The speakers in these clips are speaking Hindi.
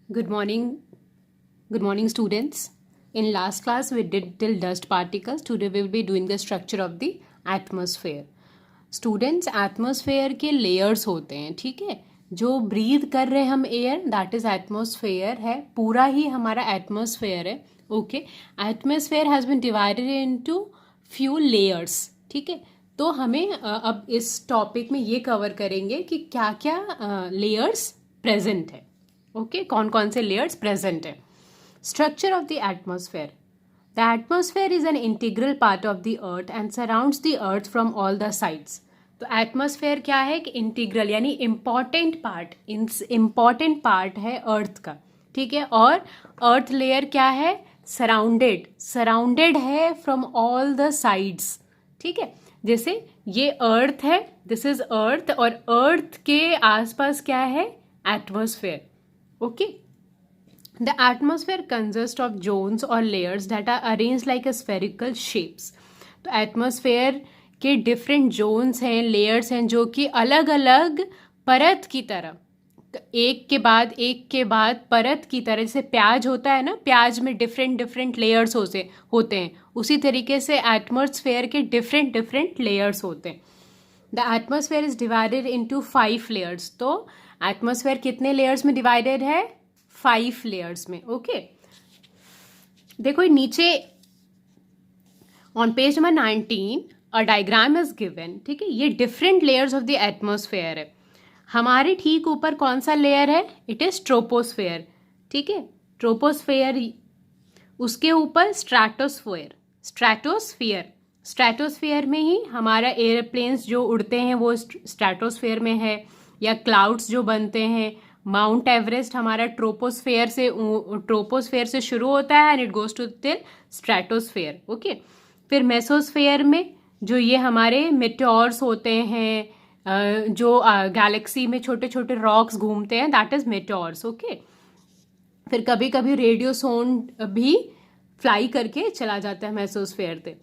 Good morning. Good morning, students. In last class, we did till dust particles. Today, we will be doing the structure of the atmosphere. Students, atmosphere के layers होते हैं, ठीक है. जो breathe कर रहे हम air, that is atmosphere है. पूरा ही हमारा atmosphere है. Okay. Atmosphere has been divided into few layers. ठीक है. तो हमें अब इस टॉपिक में ये कवर करेंगे कि क्या क्या layers present है. ओके कौन कौन से लेयर्स प्रेजेंट है. Structure of the atmosphere. The atmosphere is an integral part of the earth and surrounds the earth from all the sides. तो एटमॉस्फेयर क्या है कि इंटीग्रल यानी इम्पॉर्टेंट पार्ट है अर्थ का. ठीक है. और अर्थ लेयर क्या है? सराउंडेड है फ्रॉम ऑल द साइड्स. ठीक है. जैसे ये अर्थ है, दिस इज अर्थ, और अर्थ के आसपास क्या है? Atmosphere. Okay. The atmosphere consists of zones or layers that are arranged like a spherical shapes. तो एटमॉस्फेयर के डिफरेंट जोन्स हैं, लेयर्स हैं, जो कि अलग अलग परत की तरह एक के बाद परत की तरह. जैसे प्याज होता है ना, प्याज में डिफरेंट लेयर्स होते हैं. उसी तरीके से एटमॉस्फेयर के डिफरेंट लेयर्स होते हैं. The atmosphere is divided into 5 layers. तो एटमॉस्फेयर कितने लेयर्स में डिवाइडेड है? 5 लेयर्स में. ओके. देखो नीचे on page number 19 a diagram is given. ठीक है. ये different layers of the atmosphere है. हमारे ठीक ऊपर कौन सा लेयर है? It is troposphere. ठीक है. ट्रोपोस्फेयर. उसके ऊपर स्ट्रैटोस्फेयर में ही हमारा एयरप्लेन्स जो उड़ते हैं वो स्ट्रैटोस्फेयर में है, या क्लाउड्स जो बनते हैं. माउंट एवरेस्ट हमारा ट्रोपोस्फेयर से शुरू होता है and it goes to till stratosphere. Okay. फिर मेसोस्फेयर में जो ये हमारे मेटेओर्स होते हैं, जो गैलेक्सी में छोटे छोटे रॉक्स घूमते हैं, दैट इज मेटेओर्स. ओके. फिर कभी कभी रेडियोसोंड भी फ्लाई करके चला जाता है मेसोस्फेयर पे.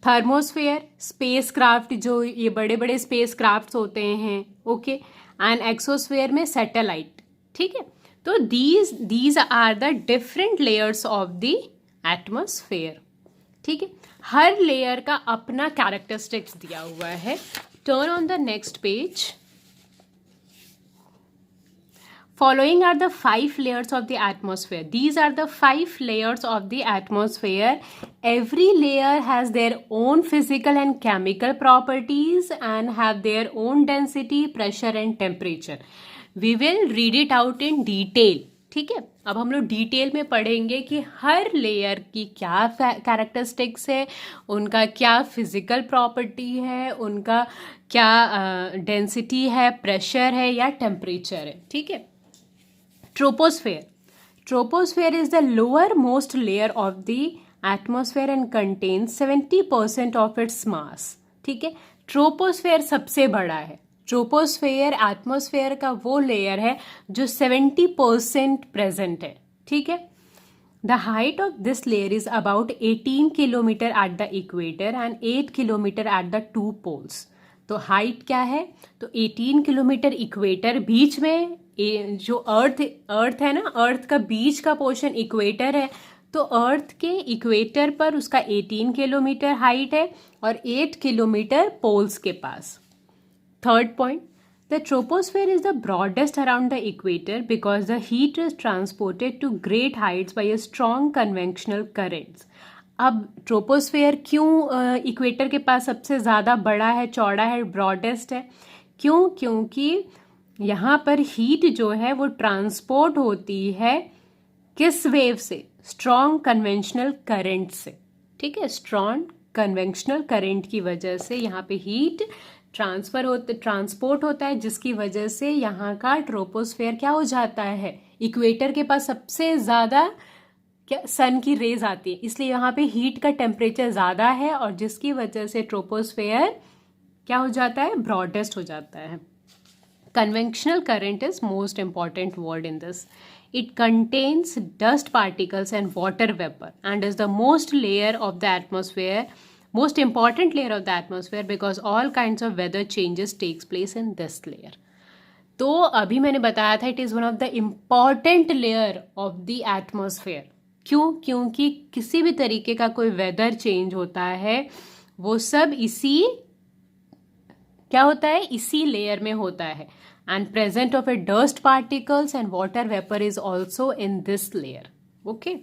थर्मोस्फेयर स्पेसक्राफ्ट, जो ये बड़े बड़े स्पेसक्राफ्ट होते हैं. ओके. एंड एक्सोस्फेयर में सैटेलाइट. ठीक है. तो these are the different layers of the atmosphere. ठीक है. हर लेयर का अपना कैरेक्टरिस्टिक्स दिया हुआ है. Turn on the next page. Following are the 5 layers of the atmosphere. These are the 5 layers of the atmosphere. Every layer has their own physical and chemical properties and have their own density, pressure and temperature. We will read it out in detail. ठीक है. अब हम लोग डिटेल में पढ़ेंगे कि हर लेयर की क्या कैरेक्टरिस्टिक्स है, उनका क्या फिजिकल प्रॉपर्टी है, उनका क्या डेंसिटी है, प्रेशर है या टेम्परेचर है. ठीक है. Troposphere is the lowermost layer of the atmosphere and contains 70% of its mass. ठीक है. ट्रोपोस्फेयर सबसे बड़ा है. ट्रोपोस्फेयर एटमॉस्फेयर का वो लेयर है जो 70% प्रेजेंट है. ठीक है. The height of this layer is about 18 kilometre at the equator and 8 kilometre at the 2 poles. तो हाइट क्या है? तो 18 किलोमीटर इक्वेटर, बीच में जो अर्थ है ना, अर्थ का बीच का पोर्शन इक्वेटर है. तो अर्थ के इक्वेटर पर उसका 18 किलोमीटर हाइट है और 8 किलोमीटर पोल्स के पास. Third point. The troposphere is the broadest around the equator because the heat is transported to great heights by a strong conventional currents. अब ट्रोपोस्फेयर क्यों इक्वेटर के पास सबसे ज़्यादा बड़ा है, चौड़ा है, ब्रॉडेस्ट है? क्यों? क्योंकि यहाँ पर हीट जो है वो ट्रांसपोर्ट होती है किस वेव से? स्ट्रॉन्ग कन्वेंशनल करंट से. ठीक है. स्ट्रॉन्ग कन्वेंशनल करंट की वजह से यहाँ पे हीट ट्रांसपोर्ट होता है, जिसकी वजह से यहाँ का ट्रोपोस्फेयर क्या हो जाता है? इक्वेटर के पास सबसे ज़्यादा क्या सन की रेज आती है, इसलिए यहाँ पे हीट का टेम्परेचर ज़्यादा है और जिसकी वजह से ट्रोपोस्फेयर क्या हो जाता है? ब्रॉडेस्ट हो जाता है. Conventional current is most important word in this. It contains dust particles and water vapor and is the most important layer of the atmosphere because all kinds of weather changes takes place in this layer. तो अभी मैंने बताया था it is one of the important layer of the atmosphere. क्यों? क्योंकि किसी भी तरीके का कोई वेदर चेंज होता है वो सब इसी क्या होता है, इसी लेयर में होता है। And present of A dust particles and water vapour is also in this layer. Okay,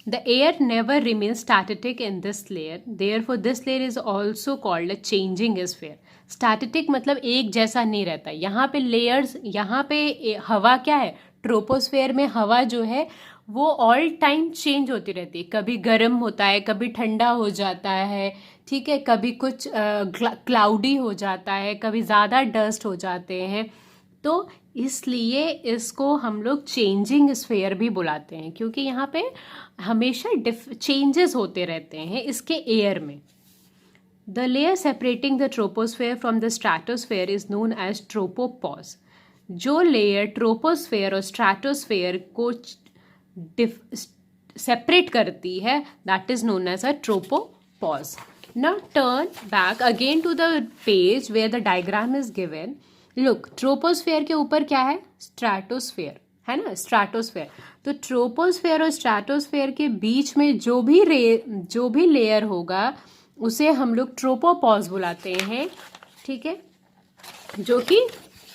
the air never remains static in this layer, therefore this layer is also called a changing sphere. static मतलब एक जैसा नहीं रहता। यहाँ पे layers, यहाँ पे हवा क्या है, ट्रोपोस्फेयर में हवा जो है वो ऑल टाइम चेंज होती रहती है। कभी गर्म होता है, कभी ठंडा हो जाता है, ठीक है, कभी कुछ क्लाउडी हो जाता है, कभी ज़्यादा डस्ट हो जाते हैं। तो इसलिए इसको हम लोग चेंजिंग स्फेयर भी बुलाते हैं, क्योंकि यहाँ पे हमेशा चेंजेस होते रहते हैं इसके एयर में। The layer separating the troposphere from the stratosphere is known as tropopause. जो लेयर ट्रोपोस्फेयर और स्ट्रैटोस्फेयर को सेपरेट करती है that is known as a tropopause. Now turn back again to the page where the diagram is given. Look, troposphere के ऊपर क्या है, स्ट्रैटोस्फेयर है ना, स्ट्रैटोस्फेयर। तो ट्रोपोस्फेयर और स्ट्रैटोस्फेयर के बीच में जो भी लेयर होगा उसे हम लोग ट्रोपोपॉज बुलाते हैं, ठीक है, जो कि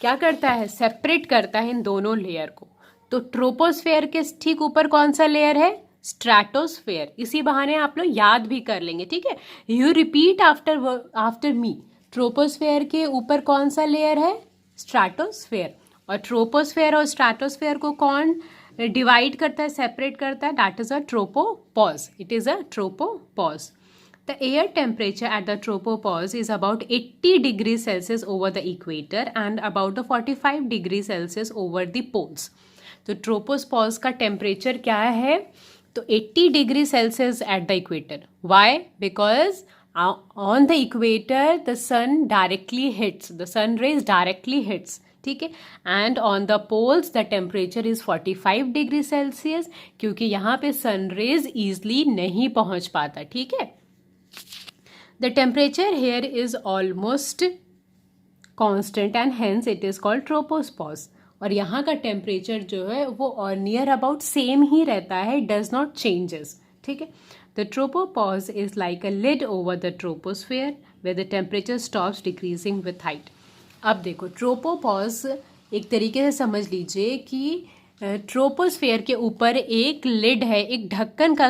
क्या करता है, सेपरेट करता है इन दोनों लेयर को। तो ट्रोपोस्फेयर के ठीक ऊपर कौन सा लेयर है, स्ट्रैटोस्फेयर। इसी बहाने आप लोग याद भी कर लेंगे, ठीक है। You repeat after me. Troposphere के ऊपर कौन सा लेयर है, स्ट्रैटोस्फेयर। और ट्रोपोस्फेयर और स्ट्रैटोस्फेयर को कौन डिवाइड करता है, सेपरेट करता है, that is a tropopause. It is a tropopause. The air temperature at the tropopause is about 80 degrees Celsius over the equator and about the 45 degrees Celsius over the poles. तो ट्रोपोपॉज का टेम्परेचर क्या है, तो 80 degree Celsius at the equator. Why? Because on the equator the sun directly hits, the sun rays directly hits, ठीक है। And on the poles the temperature is 45 degree Celsius, क्योंकि यहाँ पे सन रेज ईजली नहीं पहुंच पाता, ठीक है। The temperature here is almost constant and hence it is called tropopause. और यहाँ का टेम्परेचर जो है वो और नियर अबाउट सेम ही रहता है, डज नॉट चेंजेस, ठीक है। The tropopause is like a lid over the troposphere where the temperature stops decreasing with height. अब देखो, ट्रोपोपॉज एक तरीके से समझ लीजिए कि ट्रोपोस्फेयर के ऊपर एक लिड है, एक ढक्कन का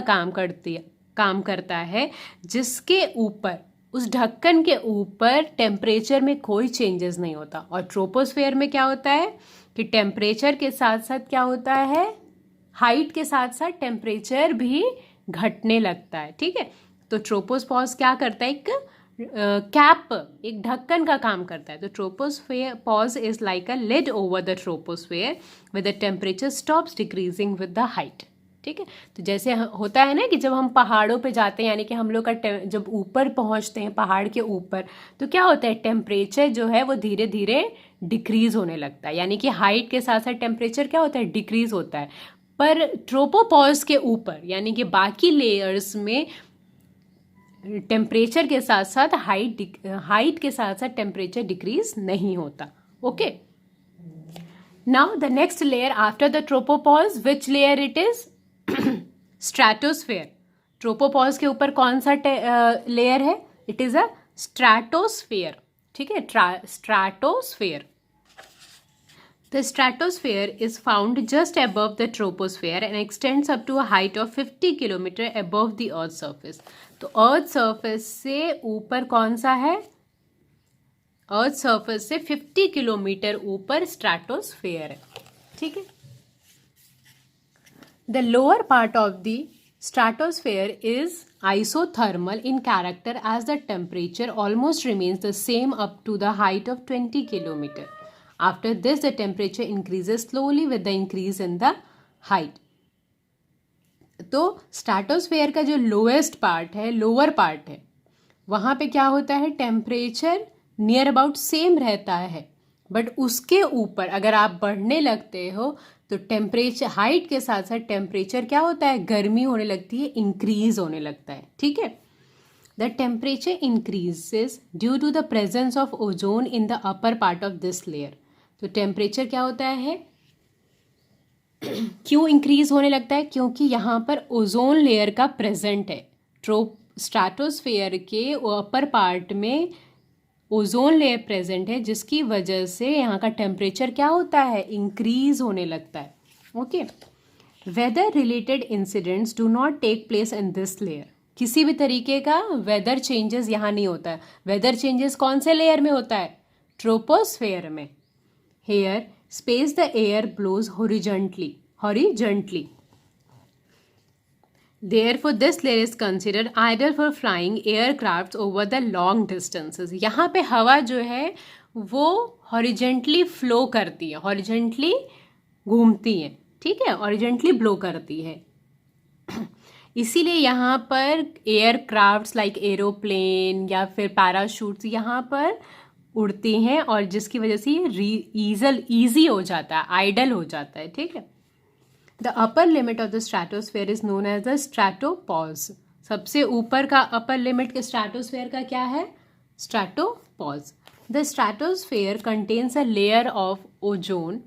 काम करता है, जिसके ऊपर, उस ढक्कन के ऊपर टेम्परेचर में कोई चेंजेस नहीं होता। और ट्रोपोस्फेयर में क्या होता है कि टेम्परेचर के साथ साथ क्या होता है, हाइट के साथ साथ टेम्परेचर भी घटने लगता है, ठीक है। तो ट्रोपोपॉज क्या करता है, एक कैप, एक ढक्कन का काम करता है। तो troposphere pause is like a lid over the troposphere with the temperature stops decreasing with the height, ठीक है। तो जैसे होता है ना कि जब हम पहाड़ों पे जाते हैं, यानी कि हम लोग का जब ऊपर पहुंचते हैं पहाड़ के ऊपर, तो क्या होता है, टेम्परेचर जो है वो धीरे धीरे डिक्रीज होने लगता है, यानी कि हाइट के साथ साथ टेम्परेचर क्या होता है, डिक्रीज होता है। पर ट्रोपोपॉज के ऊपर यानी कि बाकी लेयर्स में टेम्परेचर के साथ साथ हाइट के साथ साथ टेम्परेचर डिक्रीज नहीं होता। Okay, now the next layer after the tropopause, which layer it is, stratosphere. Tropopause के ऊपर कौन सा लेयर है, इट इज अ स्ट्रैटोस्फेयर, ठीक है, stratosphere. The stratosphere is found just above the troposphere and extends up to a height of 50 kilometre above the earth surface. तो अर्थ सर्फेस से ऊपर कौन सा है, अर्थ सर्फेस से 50 किलोमीटर ऊपर स्ट्रैटोस्फेयर है, ठीक है। The lower part of the stratosphere is isothermal in character as the temperature almost remains the same up to the height of 20 km. After this, the temperature increases slowly with the increase in the height. तो स्ट्रैटोस्फेयर का जो लोएस्ट पार्ट है, लोअर पार्ट है, वहाँ पे क्या होता है, टेम्परेचर नियर अबाउट सेम रहता है। बट उसके ऊपर अगर आप बढ़ने लगते हो तो टेम्परेचर, हाइट के साथ साथ टेम्परेचर क्या होता है, गर्मी होने लगती है, इंक्रीज होने लगता है, ठीक है। The temperature increases due to the presence of ozone in the upper part of this layer. तो टेम्परेचर क्या होता है, क्यों इंक्रीज होने लगता है, क्योंकि यहाँ पर ओजोन लेयर का प्रेजेंट है। स्ट्रैटोस्फेयर के अपर पार्ट में ओजोन लेयर प्रेजेंट है, जिसकी वजह से यहाँ का टेम्परेचर क्या होता है, इंक्रीज होने लगता है। Okay, weather related incidents do not take place in this layer. किसी भी तरीके का वेदर चेंजेस यहाँ नहीं होता है। वेदर चेंजेस कौन से लेयर में होता है, ट्रोपोस्फेयर में। Here space the air blows horizontally Therefore, this layer is considered ideal for flying aircrafts over the long distances. यहाँ पे हवा जो है वो हॉरिजेंटली फ्लो करती है, हॉरिजेंटली घूमती है, ठीक है, हॉरिजेंटली ब्लो करती है। इसीलिए यहाँ पर एयरक्राफ्ट्स लाइक एरोप्लेन या फिर पैराशूट्स यहाँ पर उड़ती हैं, और जिसकी वजह से ये ईजी हो जाता है, आइडल हो जाता है, ठीक है। The upper limit of the stratosphere is known as the stratopause. सबसे ऊपर का अपर लिमिट के स्ट्रैटोस्फेयर का क्या है, stratopause. The stratosphere contains a layer of ozone.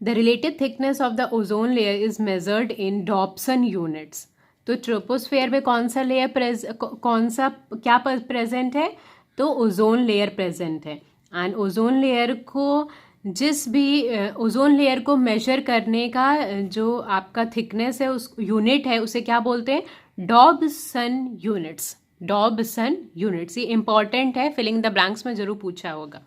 The relative thickness of the ozone layer is measured in Dobson units. तो ट्रोपोस्फेयर में कौन सा लेयर क्या प्रेजेंट है, तो ओजोन लेयर प्रेजेंट है। एंड ओजोन लेयर को ओजोन लेयर को मेजर करने का जो आपका थिकनेस है, उस यूनिट है, उसे क्या बोलते हैं, डॉब्सन यूनिट्स। डॉब्सन यूनिट्स, ये इंपॉर्टेंट है, फिलिंग द ब्लैंक्स में जरूर पूछा होगा।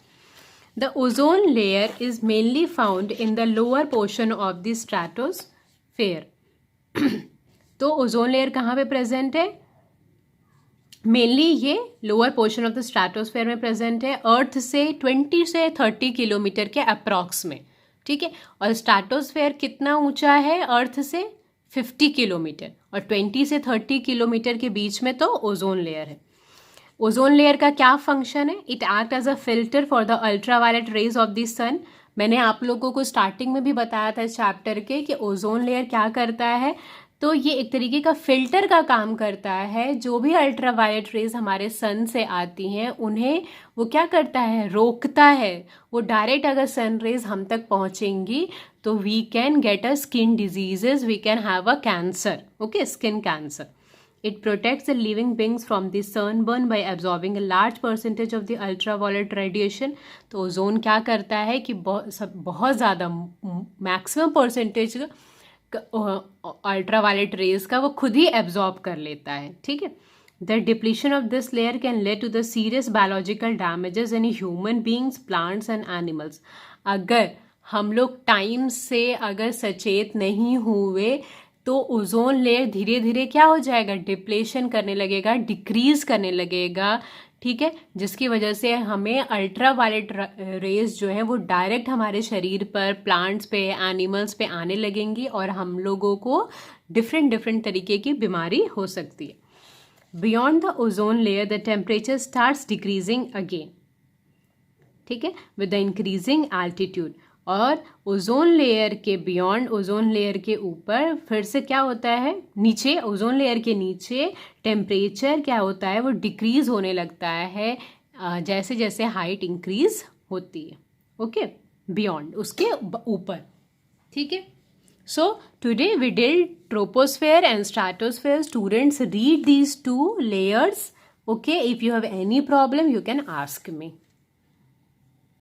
The ozone layer is mainly found in the lower portion of the stratosphere. तो ओजोन लेयर कहाँ पे प्रेजेंट है, मेनली ये lower portion of the stratosphere में प्रेजेंट है, अर्थ से 20 से 30 किलोमीटर के अप्रॉक्स में, ठीक है। और स्ट्रैटोस्फेयर कितना ऊंचा है, अर्थ से 50 किलोमीटर, और 20 से 30 किलोमीटर के बीच में तो ओजोन लेयर है। ओजोन लेयर का क्या फंक्शन है, it act as a filter for the ultraviolet rays of the sun. मैंने आप लोगों को स्टार्टिंग में भी बताया था इस चैप्टर के कि ओजोन लेयर क्या करता है, तो ये एक तरीके का फिल्टर का काम करता है। जो भी अल्ट्रावायलेट रेज हमारे सन से आती हैं उन्हें वो क्या करता है, रोकता है। वो डायरेक्ट अगर सन रेज हम तक पहुंचेंगी तो we can get a skin diseases, we can have a cancer, okay, skin cancer. It protects the living beings from the sunburn by absorbing a large percentage of the ultraviolet radiation. तो ओजोन क्या करता है कि बहुत ज़्यादा मैक्सिमम परसेंटेज अल्ट्रावायलेट रेज का वो खुद ही एब्जॉर्ब कर लेता है, ठीक है। The depletion of this layer can lead to the serious biological damages in human beings, plants and animals. अगर हम लोग टाइम से अगर सचेत नहीं हुए तो ओजोन लेयर धीरे धीरे क्या हो जाएगा, डिप्लेशन करने लगेगा, डिक्रीज करने लगेगा, ठीक है, जिसकी वजह से हमें अल्ट्रावायलेट रेज जो है वो डायरेक्ट हमारे शरीर पर, प्लांट्स पे, एनिमल्स पे आने लगेंगी और हम लोगों को डिफरेंट तरीके की बीमारी हो सकती है। Beyond the ozone layer the temperature starts decreasing again, ठीक है, विद द इंक्रीजिंग एल्टीट्यूड। और ओजोन लेयर के बियॉन्ड, ओजोन लेयर के ऊपर फिर से क्या होता है, नीचे ओजोन लेयर के नीचे टेम्परेचर क्या होता है, वो डिक्रीज होने लगता है जैसे जैसे हाइट इंक्रीज होती है, ओके, बियॉन्ड, उसके ऊपर, ठीक है। So today we did troposphere and stratosphere. Students, read these two layers. Okay, if you have any problem you can ask me.